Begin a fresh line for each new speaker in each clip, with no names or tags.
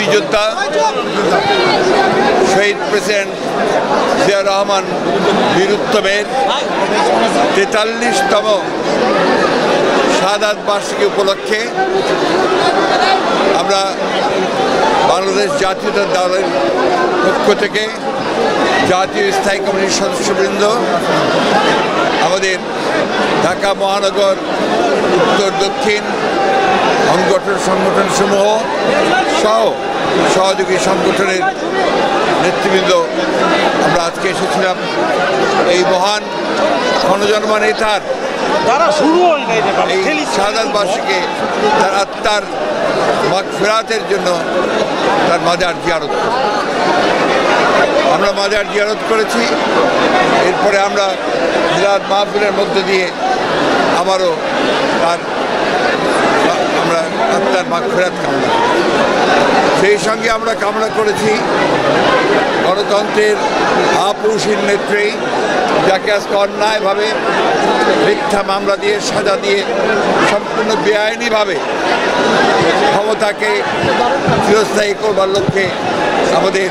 মুক্তিযোদ্ধা শহীদ প্রেসিডেন্ট জিয়া রহমান বীর উত্তমের ৪৩তম শাহাদাত বার্ষিকী উপলক্ষে আমরা বাংলাদেশ জাতীয়তাবাদী দলের পক্ষ থেকে জাতীয় স্থায়ী কমিটির সদস্যবৃন্দ, আমাদের ঢাকা মহানগর উত্তর দক্ষিণ সংগঠনসমূহ সহ সহযোগী সংগঠনের নেতৃবৃন্দ আমরা আজকে এসেছিলাম এই মহান ক্ষণজন্মা নেতার এই শাহাদাত বার্ষিকী তার আত্মার মাগফিরাতের জন্য তার মাজার জিয়ারত করি। আমরা মাজার জিয়ারত করেছি। এরপরে আমরা মিলাদ মাহফিলের মধ্য দিয়ে আবারও আমরা আত্মার মাগফিরাত কামনা করি। সেই সঙ্গে আমরা কামনা করেছি গণতন্ত্রের আপৌষীর নেত্রী, যাকে আজকে অন্যায়ভাবে মিথ্যা মামলা দিয়ে সাজা দিয়ে সম্পূর্ণ বেআইনিভাবে ক্ষমতাকে চিরস্থায়ী করবার লক্ষ্যে আমাদের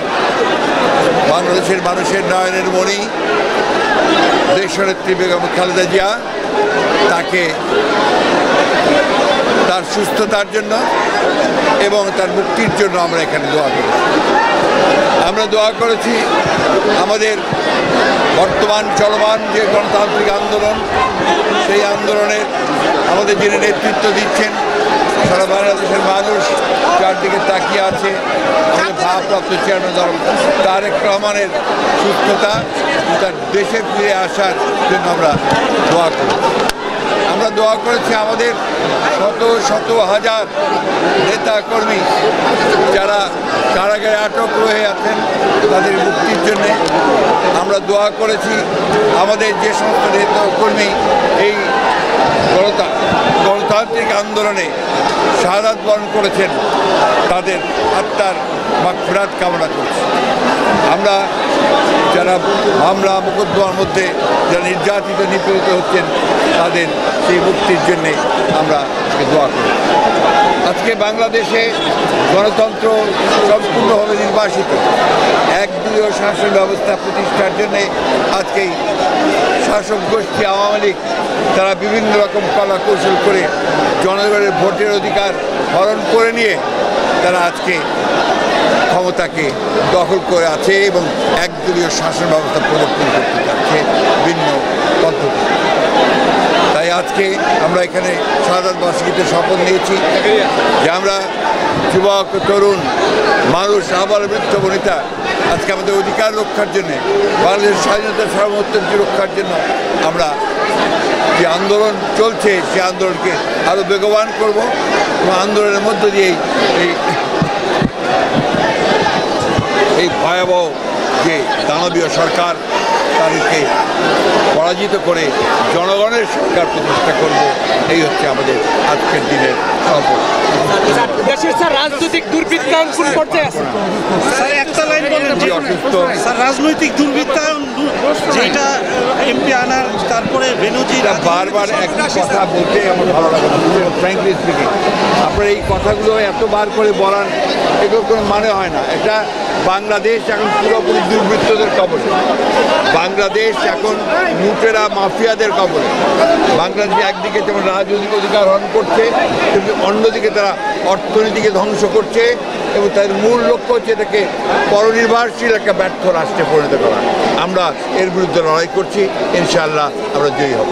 বাংলাদেশের মানুষের নয়নের মণি দেশনেত্রী বেগম খালেদা জিয়া, তাকে তার সুস্থতার জন্য এবং তার মুক্তির জন্য আমরা এখানে দোয়া করি। আমরা দোয়া করেছি আমাদের বর্তমান চলমান যে গণতান্ত্রিক আন্দোলন, সেই আন্দোলনের আমাদের যিনি নেতৃত্ব দিচ্ছেন, সারা বাংলাদেশের মানুষ চারদিকে তাকিয়ে আছে, আমাদের ভারপ্রাপ্ত চেয়ারম্যান তারেক রহমানের সুস্থতা, তার দেশে ফিরে আসার জন্য আমরা দোয়া করি। আমরা দোয়া করেছি আমাদের শত শত হাজার নেতা কর্মী যারা কারাগারে আটক হয়ে আছেন তাদের মুক্তির জন্যে। আমরা দোয়া করেছি আমাদের যে সমস্ত নেতা কর্মী এই গণতান্ত্রিক আন্দোলনে শাহাদাত বরণ করেছেন তাদের আত্মার মাগফিরাত কামনা করছি। আমরা যারা মামলা মোকদ্দমার মধ্যে যারা নির্যাতিত নিপীড়িত হচ্ছেন তাদের সেই মুক্তির জন্যে আমরা দোয়া করি। আজকে বাংলাদেশে গণতন্ত্র সম্পূর্ণভাবে নির্বাসিত, একদলীয় শাসন ব্যবস্থা প্রতিষ্ঠার জন্যে আজকেই শাসক গোষ্ঠী আওয়ামী লীগ তারা বিভিন্ন রকম কলা কৌশল করে জনগণের ভোটের অধিকার হরণ করে নিয়ে তারা আজকে ক্ষমতাকে দখল করে আছে এবং একদলীয় শাসন ব্যবস্থা প্রবর্তন করতে যাচ্ছে ভিন্ন পদ্ধতি। তাই আজকে আমরা এখানে শাহাদাত বার্ষিকীতে শপথ নিয়েছি যে আমরা যুবক, তরুণ মানুষ, আবার বৃদ্ধ বনিতা আজকে আমাদের অধিকার রক্ষার জন্যে, বাংলাদেশের স্বাধীনতা সার্বভৌমত্ব রক্ষার জন্য আমরা যে আন্দোলন চলছে সে আন্দোলনকে আরও বেগবান করব এবং আন্দোলনের মধ্য দিয়েই এই ভয়াবহ যে দানবীয় সরকার তাদেরকে পরাজিত করে জনগণের সরকার প্রতিষ্ঠা করব, এই হচ্ছে আমাদের আজকের দিনের শপথ।
দেশের স্যার রাজনৈতিক দুর্বৃত্তায়ন কোন পর্যায়ে আছে?
স্যার একটা লাইন বলেন।
অসুস্থ
স্যার রাজনৈতিক দুর্বৃত্তায়ন যেটা এমপি আনার, তারপরে বেনজির
বারবার একই কথা বলতে আমার ভালো লাগে না, ফ্র্যাঙ্কলি স্পিকিং। আপনার এই কথাগুলো এতবার করে বলার এগুলো কোনো মানে হয় না। এটা বাংলাদেশ এখন পুরোপুরি দুর্বৃত্তদের কবলে, বাংলাদেশ এখন লুটেরা মাফিয়াদের কবলে। বাংলাদেশ একদিকে যেমন রাজনৈতিক অধিকার হরণ করছে, কিন্তু অন্যদিকে তারা অর্থনীতিকে ধ্বংস করছে এবং তাদের মূল লক্ষ্য হচ্ছে এটাকে পরনির্ভরশীল একটা ব্যর্থ রাষ্ট্রে পরিণত করা। আমরা এর বিরুদ্ধে লড়াই করছি, ইনশাআল্লাহ আমরা জয়ী হব।